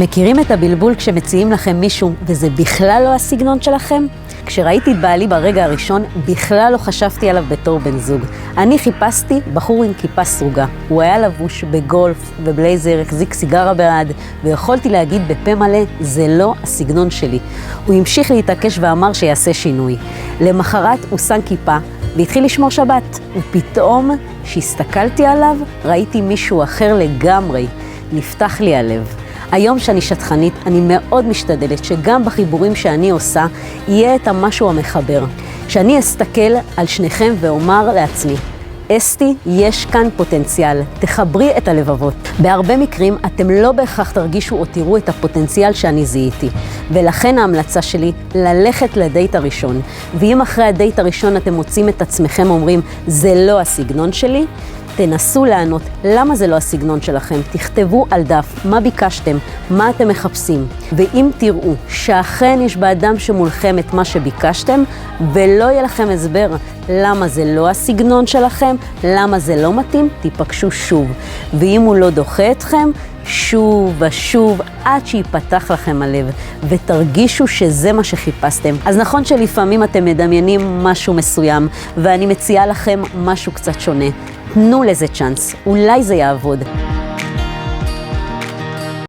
מכירים את הבלבול כשמציעים לכם מישהו וזה בכלל לא הסגנון שלכם? כשראיתי את בעלי ברגע הראשון, בכלל לא חשבתי עליו בתור בן זוג. אני חיפשתי בחור עם כיפה סרוגה. הוא היה לבוש בגולף ובלייזר, החזיק סיגרה ביד, ויכולתי להגיד בפה מלא, זה לא הסגנון שלי. הוא המשיך להתעקש ואמר שיעשה שינוי. למחרת הוא שם כיפה והתחיל לשמור שבת. ופתאום, כשהסתכלתי עליו, ראיתי מישהו אחר לגמרי. נפתח לי הלב. היום שאני שטחנית, אני מאוד משתדלת שגם בחיבורים שאני עושה, יהיה את המשהו המחבר. שאני אסתכל על שניכם ואומר לעצמי, אסתי, יש כאן פוטנציאל, תחברי את הלבבות. בהרבה מקרים אתם לא בהכרח תרגישו או תראו את הפוטנציאל שאני זיהיתי. ולכן ההמלצה שלי, ללכת לדייט הראשון. ואם אחרי הדייט הראשון אתם מוצאים את עצמכם אומרים, זה לא הסגנון שלי, תנסו לענות למה זה לא הסגנון שלכם, תכתבו על דף מה ביקשתם, מה אתם מחפשים. ואם תראו שאכן יש באדם שמולכם את מה שביקשתם, ולא יהיה לכם הסבר למה זה לא הסגנון שלכם, למה זה לא מתאים, תיפגשו שוב. ואם הוא לא דוחה אתכם, שוב ושוב עד שיפתח לכם הלב ותרגישו שזה מה שחיפשתם. אז נכון שלפעמים אתם מדמיינים משהו מסוים ואני מציעה לכם משהו קצת שונה. תנו לזה צ'אנס, אולי זה יעבוד.